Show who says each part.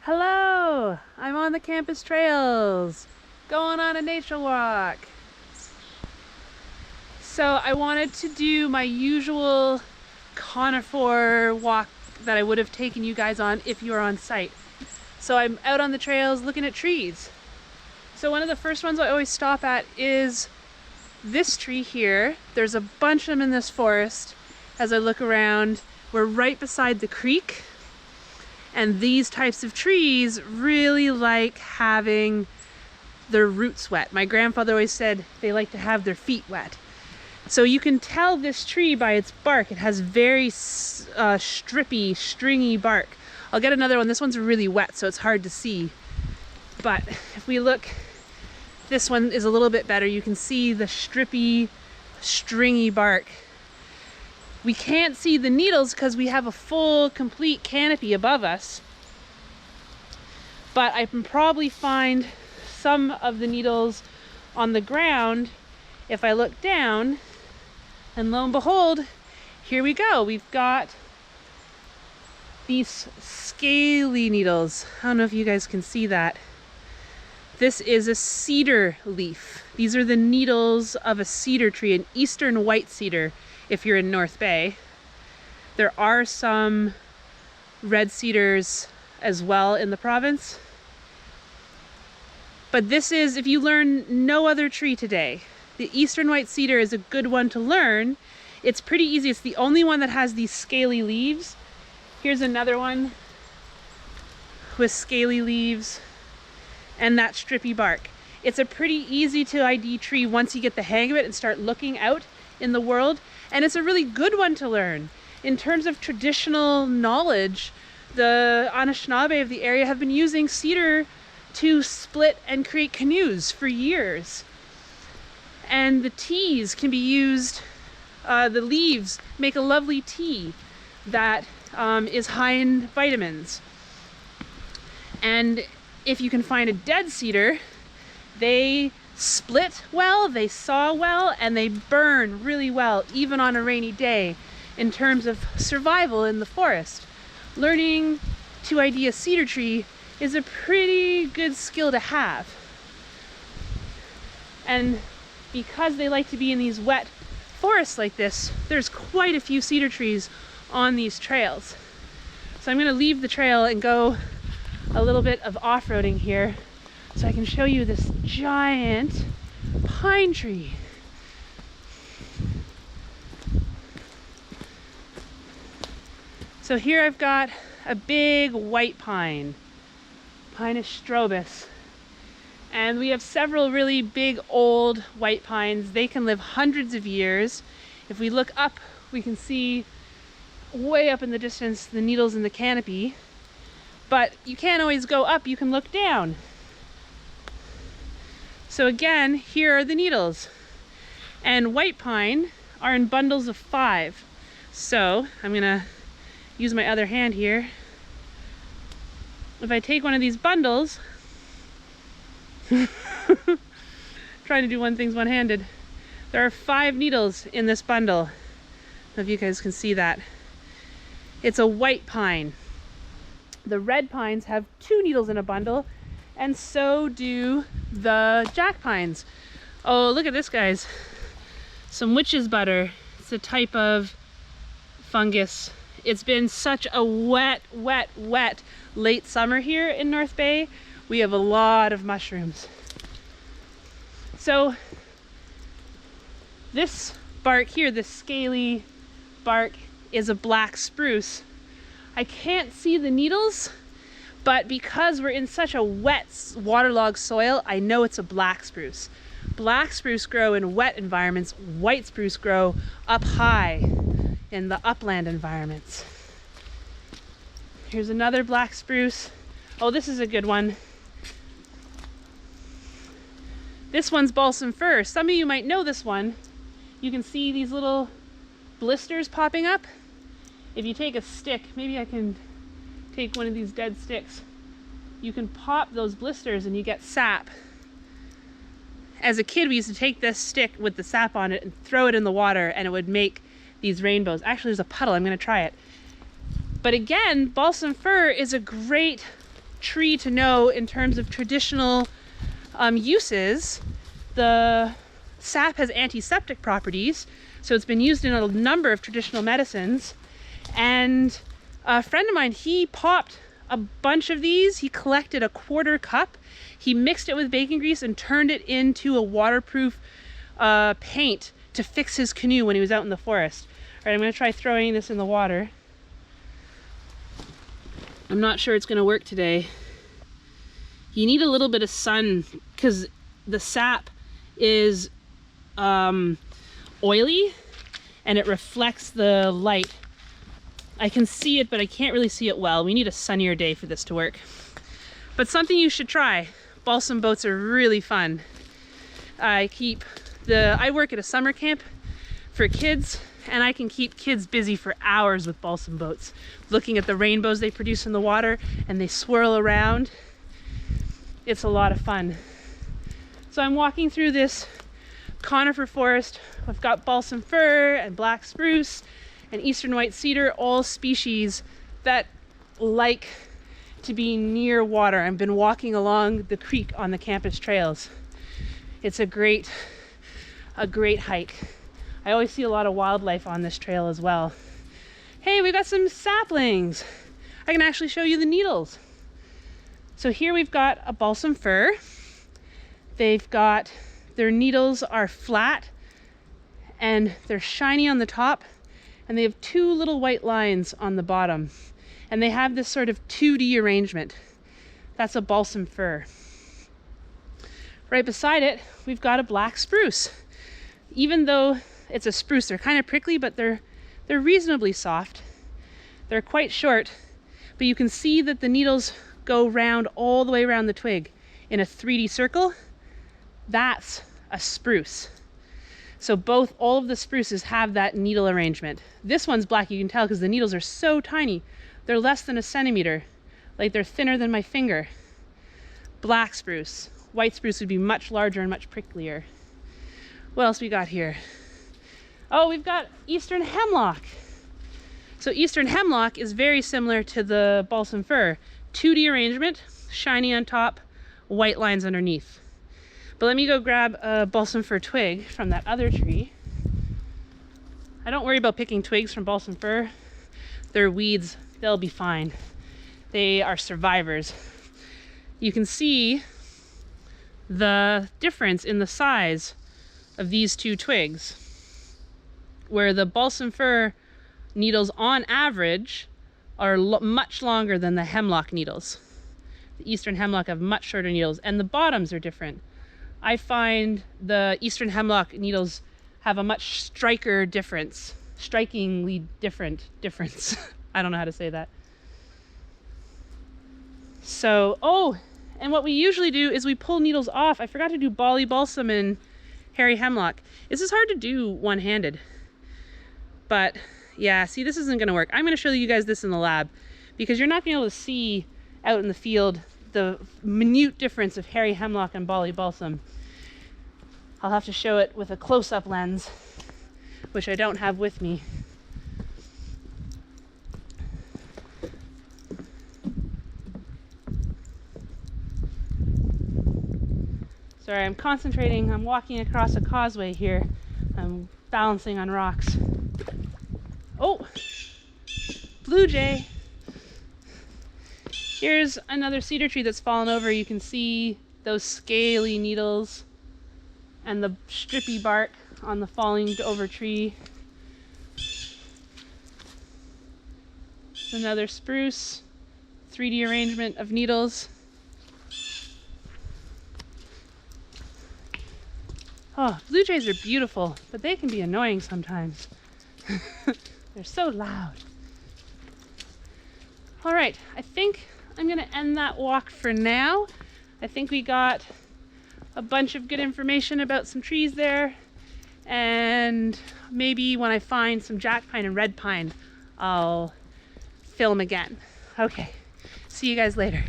Speaker 1: Hello! I'm on the campus trails, going on a nature walk. So I wanted to do my usual Conifer walk that I would have taken you guys on if you were on site. So I'm out on the trails looking at trees. So one of the first ones I always stop at is this tree here. There's a bunch of them in this forest. As I look around, we're right beside the creek. And these types of trees really like having their roots wet. My grandfather always said they like to have their feet wet. So you can tell this tree by its bark. It has very strippy, stringy bark. I'll get another one. This one's really wet, so it's hard to see. But if we look, this one is a little bit better. You can see the strippy, stringy bark. We can't see the needles because we have a full, complete canopy above us. But I can probably find some of the needles on the ground if I look down. And lo and behold, here we go. We've got these scaly needles. I don't know if you guys can see that. This is a cedar leaf. These are the needles of a cedar tree, an eastern white cedar. If you're in North Bay, there are some red cedars as well in the province. But this is, if you learn no other tree today, the eastern white cedar is a good one to learn. It's pretty easy. It's the only one that has these scaly leaves. Here's another one with scaly leaves and that strippy bark. It's a pretty easy to ID tree once you get the hang of it and start looking out in the world. And it's a really good one to learn. In terms of traditional knowledge, the Anishinaabe of the area have been using cedar to split and create canoes for years. And the teas can be used, the leaves make a lovely tea that is high in vitamins. And if you can find a dead cedar, they split well, they saw well, and they burn really well, even on a rainy day, in terms of survival in the forest. Learning to ID a cedar tree is a pretty good skill to have. And because they like to be in these wet forests like this, there's quite a few cedar trees on these trails. So I'm going to leave the trail and go a little bit of off-roading here, so I can show you this giant pine tree. So here I've got a big white pine, Pinus strobus. And we have several really big old white pines. They can live hundreds of years. If we look up, we can see way up in the distance the needles in the canopy. But you can't always go up, you can look down. So again, here are the needles. And white pine are in bundles of 5. So I'm gonna use my other hand here. If I take one of these bundles, trying to do one thing one-handed, there are 5 needles in this bundle. I don't know if you guys can see that. It's a white pine. The red pines have 2 needles in a bundle, and so do the jack pines. Oh, look at this, guys. Some witch's butter. It's a type of fungus. It's been such a wet late summer here in North Bay. We have a lot of mushrooms. So this bark here, this scaly bark, is a black spruce. I can't see the needles, but because we're in such a wet, waterlogged soil, I know it's a black spruce. Black spruce grow in wet environments. White spruce grow up high in the upland environments. Here's another black spruce. Oh, this is a good one. This one's balsam fir. Some of you might know this one. You can see these little blisters popping up. If you take a stick, maybe I can take one of these dead sticks. You can pop those blisters and you get sap. As a kid, we used to take this stick with the sap on it and throw it in the water, and it would make these rainbows. Actually, there's a puddle. I'm going to try it. But again, balsam fir is a great tree to know in terms of traditional uses. The sap has antiseptic properties, so it's been used in a number of traditional medicines. And a friend of mine, he popped a bunch of these. He collected a 1/4 cup. He mixed it with bacon grease and turned it into a waterproof paint to fix his canoe when he was out in the forest. All right, I'm gonna try throwing this in the water. I'm not sure it's gonna work today. You need a little bit of sun because the sap is oily and it reflects the light. I can see it, but I can't really see it well. We need a sunnier day for this to work. But something you should try. Balsam boats are really fun. I work at a summer camp for kids, and I can keep kids busy for hours with balsam boats, looking at the rainbows they produce in the water, and they swirl around. It's a lot of fun. So I'm walking through this conifer forest. I've got balsam fir and black spruce and eastern white cedar, all species that like to be near water. I've been walking along the creek on the campus trails. It's a great hike. I always see a lot of wildlife on this trail as well. Hey, we got some saplings. I can actually show you the needles. So here we've got a balsam fir. Their needles are flat and they're shiny on the top, and they have 2 little white lines on the bottom, and they have this sort of 2D arrangement. That's a balsam fir. Right beside it, we've got a black spruce. Even though it's a spruce, they're kind of prickly, but they're reasonably soft. They're quite short, but you can see that the needles go round all the way around the twig in a 3D circle. That's a spruce. So all of the spruces have that needle arrangement. This one's black, you can tell, because the needles are so tiny. They're less than a centimeter. Like, they're thinner than my finger. Black spruce. White spruce would be much larger and much pricklier. What else we got here? Oh, we've got eastern hemlock. So eastern hemlock is very similar to the balsam fir. 2D arrangement, shiny on top, white lines underneath. But let me go grab a balsam fir twig from that other tree. I don't worry about picking twigs from balsam fir. They're weeds, they'll be fine. They are survivors. You can see the difference in the size of these 2 twigs, where the balsam fir needles on average are much longer than the hemlock needles. The eastern hemlock have much shorter needles, and the bottoms are different. I find the eastern hemlock needles have a much strikingly different difference. I don't know how to say that. So, oh, and what we usually do is we pull needles off. I forgot to do Bali balsam and hairy hemlock. This is hard to do one-handed. But yeah, see, this isn't gonna work. I'm gonna show you guys this in the lab, because you're not gonna be able to see out in the field the minute difference of hairy hemlock and Bali balsam. I'll have to show it with a close-up lens, which I don't have with me. Sorry, I'm concentrating. I'm walking across a causeway here. I'm balancing on rocks. Oh, blue jay. Here's another cedar tree that's fallen over. You can see those scaly needles and the strippy bark on the falling over tree. Another spruce, 3D arrangement of needles. Oh, blue jays are beautiful, but they can be annoying sometimes. They're so loud. All right, I think I'm gonna end that walk for now. I think we got a bunch of good information about some trees there, and maybe when I find some jack pine and red pine, I'll film again. Okay, see you guys later.